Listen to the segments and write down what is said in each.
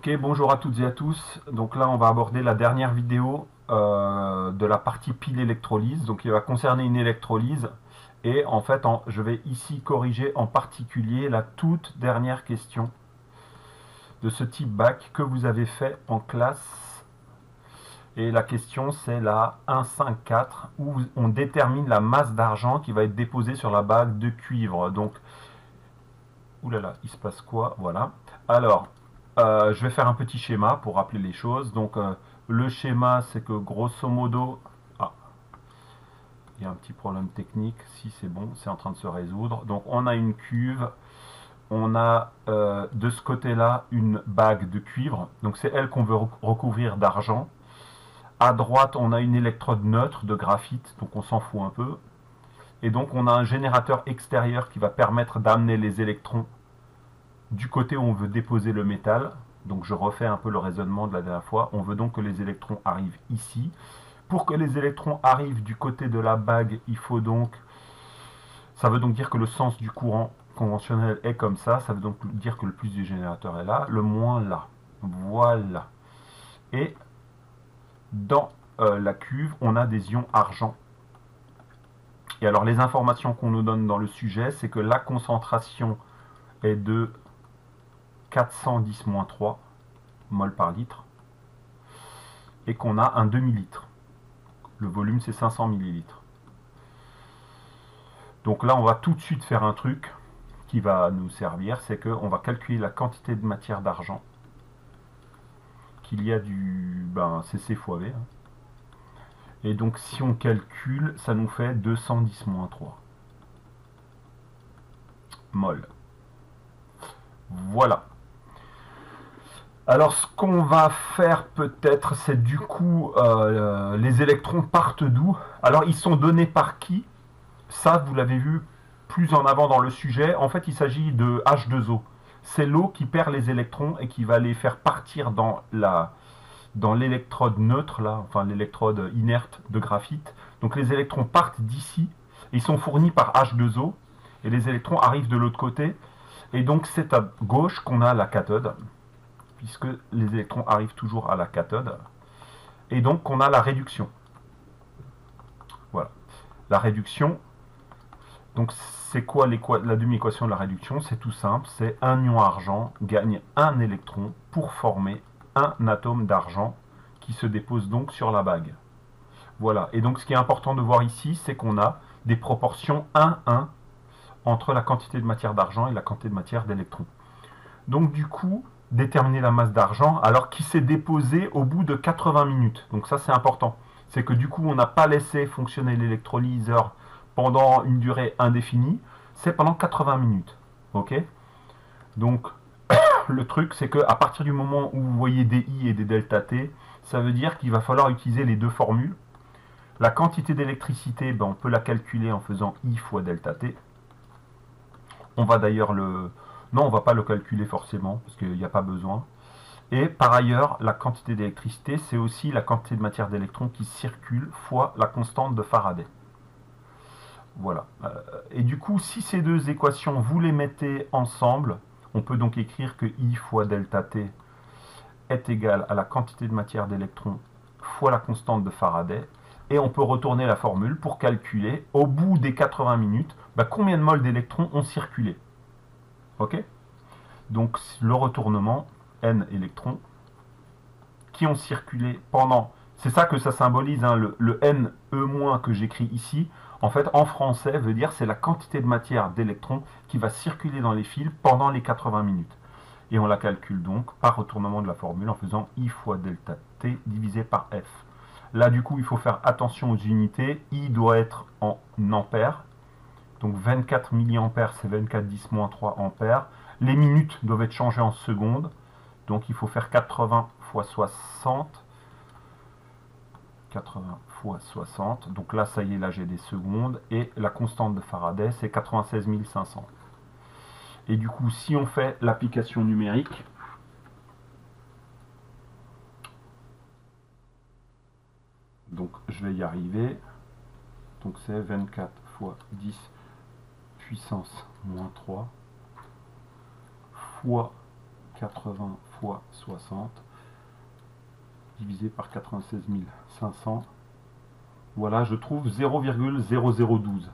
Ok, bonjour à toutes et à tous. Donc là, on va aborder la dernière vidéo de la partie pile électrolyse. Donc il va concerner une électrolyse. Et en fait, je vais ici corriger en particulier la toute dernière question de ce type bac que vous avez fait en classe. Et la question, c'est la 154 où on détermine la masse d'argent qui va être déposée sur la bague de cuivre. Donc, oulala, il se passe quoi? Voilà. Alors, je vais faire un petit schéma pour rappeler les choses. Donc, le schéma, c'est que grosso modo... Ah, il y a un petit problème technique. Si c'est bon, c'est en train de se résoudre. Donc, on a une cuve. On a de ce côté-là une bague de cuivre. Donc, c'est elle qu'on veut recouvrir d'argent. À droite, on a une électrode neutre de graphite. Donc, on s'en fout un peu. Et donc, on a un générateur extérieur qui va permettre d'amener les électrons du côté où on veut déposer le métal. Donc je refais un peu le raisonnement de la dernière fois. On veut donc que les électrons arrivent ici. Pour que les électrons arrivent du côté de la bague, il faut donc... Ça veut donc dire que le sens du courant conventionnel est comme ça. Ça veut donc dire que le plus du générateur est là, le moins là. Voilà. Et dans la cuve, on a des ions argent. Et alors les informations qu'on nous donne dans le sujet, c'est que la concentration est de 410-3 mol par litre. Et qu'on a un demi-litre. Le volume, c'est 500 millilitres. Donc là, on va tout de suite faire un truc qui va nous servir, c'est qu'on va calculer la quantité de matière d'argent qu'il y a du CC fois V. Et donc, si on calcule, ça nous fait 210-3 mol. Voilà. Alors, ce qu'on va faire peut-être, c'est du coup, les électrons partent d'où? Alors, ils sont donnés par qui? Ça, vous l'avez vu plus en avant dans le sujet. En fait, il s'agit de H2O. C'est l'eau qui perd les électrons et qui va les faire partir dans l'électrode neutre, là, enfin l'électrode inerte de graphite. Donc les électrons partent d'ici, ils sont fournis par H2O, et les électrons arrivent de l'autre côté. Et donc c'est à gauche qu'on a la cathode, puisque les électrons arrivent toujours à la cathode. Et donc on a la réduction. Voilà. La réduction, donc c'est quoi la demi-équation de la réduction? C'est tout simple, c'est un ion argent gagne un électron pour former un atome d'argent qui se dépose donc sur la bague. Voilà, et donc ce qui est important de voir ici, c'est qu'on a des proportions 1-1 entre la quantité de matière d'argent et la quantité de matière d'électrons. Donc du coup, déterminer la masse d'argent, alors qui s'est déposé au bout de 80 minutes. Donc ça c'est important. C'est que du coup, on n'a pas laissé fonctionner l'électrolyseur pendant une durée indéfinie, c'est pendant 80 minutes. Ok? Donc, le truc, c'est qu'à partir du moment où vous voyez des I et des delta T, ça veut dire qu'il va falloir utiliser les deux formules. La quantité d'électricité, on peut la calculer en faisant I fois delta T. On va d'ailleurs le... Non, on ne va pas le calculer forcément, parce qu'il n'y a pas besoin. Et par ailleurs, la quantité d'électricité, c'est aussi la quantité de matière d'électrons qui circule fois la constante de Faraday. Voilà. Et du coup, si ces deux équations, vous les mettez ensemble, on peut donc écrire que I fois delta T est égal à la quantité de matière d'électrons fois la constante de Faraday. Et on peut retourner la formule pour calculer, au bout des 80 minutes, combien de moles d'électrons ont circulé. Ok? Donc le retournement, N électrons, qui ont circulé pendant... C'est ça que ça symbolise, hein, le NE- que j'écris ici. En fait, en français, veut dire c'est la quantité de matière d'électrons qui va circuler dans les fils pendant les 80 minutes. Et on la calcule donc par retournement de la formule en faisant I fois delta T divisé par F. Là, du coup, il faut faire attention aux unités. I doit être en ampères. Donc 24 milliampères, c'est 24-10-3 ampères. Les minutes doivent être changées en secondes. Donc il faut faire 80 fois 60. 80 fois 60. Donc là, ça y est, là j'ai des secondes. Et la constante de Faraday, c'est 96 500. Et du coup, si on fait l'application numérique, donc je vais y arriver. Donc c'est 24 fois 10 puissance moins 3 fois 80 fois 60 divisé par 96 500. Voilà, je trouve 0,0012.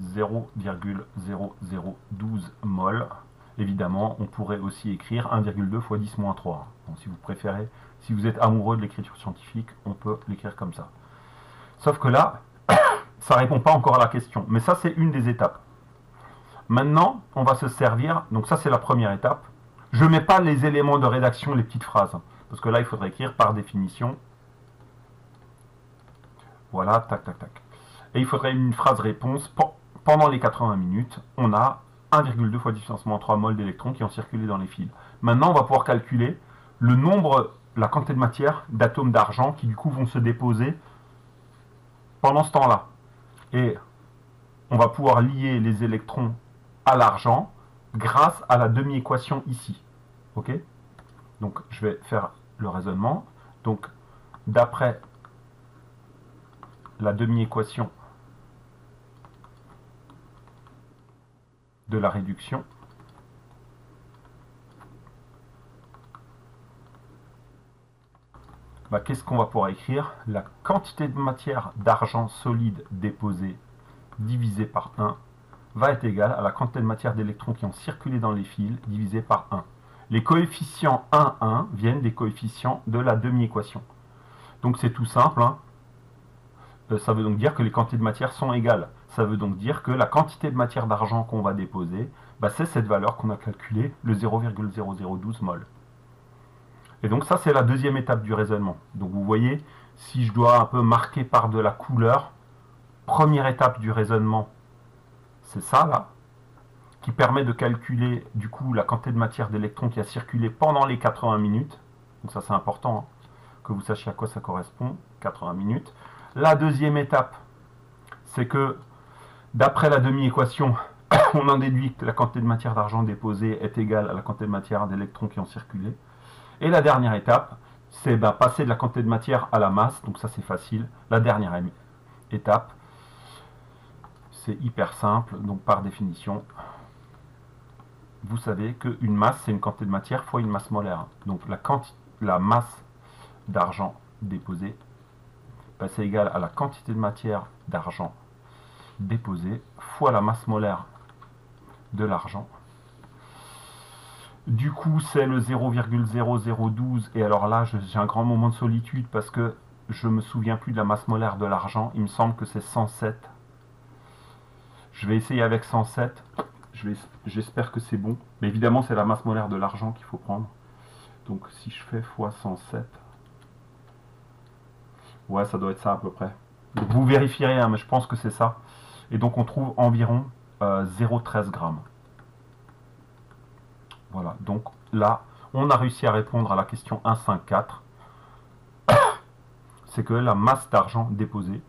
0,0012 mol. Évidemment, on pourrait aussi écrire 1,2 fois 10 moins 3. Donc, si vous préférez, si vous êtes amoureux de l'écriture scientifique, on peut l'écrire comme ça. Sauf que là, ça ne répond pas encore à la question. Mais ça, c'est une des étapes. Maintenant, on va se servir. Donc ça, c'est la première étape. Je ne mets pas les éléments de rédaction, les petites phrases. Parce que là, il faudrait écrire par définition. Voilà, tac, tac, tac. Et il faudrait une phrase réponse. Pendant les 80 minutes, on a 1,2 fois 10 puissance moins 3 mol d'électrons qui ont circulé dans les fils. Maintenant, on va pouvoir calculer le nombre, la quantité de matière d'atomes d'argent qui du coup vont se déposer pendant ce temps-là. Et on va pouvoir lier les électrons à l'argent grâce à la demi-équation ici. Ok? Donc, je vais faire le raisonnement. Donc, d'après la demi-équation de la réduction, qu'est-ce qu'on va pouvoir écrire? La quantité de matière d'argent solide déposée divisé par 1 va être égale à la quantité de matière d'électrons qui ont circulé dans les fils divisé par 1. Les coefficients 1, 1 viennent des coefficients de la demi-équation. Donc c'est tout simple. Ça veut donc dire que les quantités de matière sont égales. Ça veut donc dire que la quantité de matière d'argent qu'on va déposer, c'est cette valeur qu'on a calculée, le 0,0012 mol. Et donc ça, c'est la deuxième étape du raisonnement. Donc vous voyez, si je dois un peu marquer par de la couleur, première étape du raisonnement, c'est ça là, qui permet de calculer du coup la quantité de matière d'électrons qui a circulé pendant les 80 minutes. Donc ça, c'est important que vous sachiez à quoi ça correspond, 80 minutes. La deuxième étape, c'est que d'après la demi-équation, on en déduit que la quantité de matière d'argent déposée est égale à la quantité de matière d'électrons qui ont circulé. Et la dernière étape, c'est passer de la quantité de matière à la masse. Donc ça, c'est facile. La dernière étape, c'est hyper simple. Donc par définition, vous savez qu'une masse, c'est une quantité de matière fois une masse molaire. Donc la masse d'argent déposée, c'est égal à la quantité de matière d'argent déposée fois la masse molaire de l'argent. Du coup, c'est le 0,0012. Et alors là, j'ai un grand moment de solitude parce que je ne me souviens plus de la masse molaire de l'argent. Il me semble que c'est 107. Je vais essayer avec 107. J'espère que c'est bon. Mais évidemment, c'est la masse molaire de l'argent qu'il faut prendre. Donc, si je fais fois 107... Ouais, ça doit être ça à peu près. Donc, vous vérifierez, mais je pense que c'est ça. Et donc, on trouve environ 0,13 grammes. Voilà, donc là, on a réussi à répondre à la question 154. C'est que la masse d'argent déposée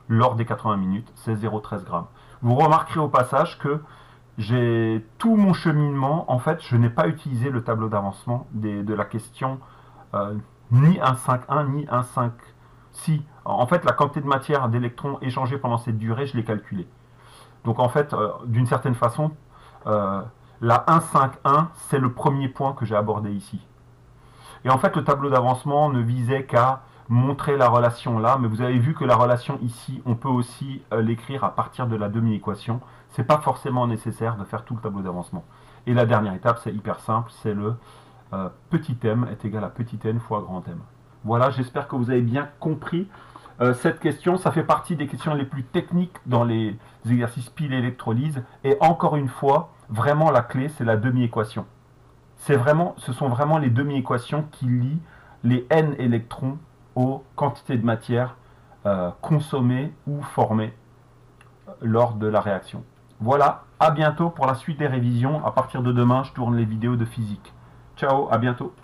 lors des 80 minutes, c'est 0,13 grammes. Vous remarquerez au passage que j'ai tout mon cheminement, en fait, je n'ai pas utilisé le tableau d'avancement de la question ni 1,51 ni 1,5. Si, en fait, la quantité de matière d'électrons échangés pendant cette durée, je l'ai calculée. Donc en fait, d'une certaine façon, la 1,51, c'est le premier point que j'ai abordé ici. Et en fait, le tableau d'avancement ne visait qu'à montrer la relation là, mais vous avez vu que la relation ici, on peut aussi l'écrire à partir de la demi-équation. Ce n'est pas forcément nécessaire de faire tout le tableau d'avancement. Et la dernière étape, c'est hyper simple, c'est le petit m est égal à petit n fois grand m. Voilà, j'espère que vous avez bien compris cette question. Ça fait partie des questions les plus techniques dans les exercices pile électrolyse. Et encore une fois, vraiment la clé, c'est la demi-équation. Ce sont vraiment les demi-équations qui lient les n électrons aux quantités de matière consommées ou formées lors de la réaction. Voilà, à bientôt pour la suite des révisions. À partir de demain, je tourne les vidéos de physique. Ciao, à bientôt.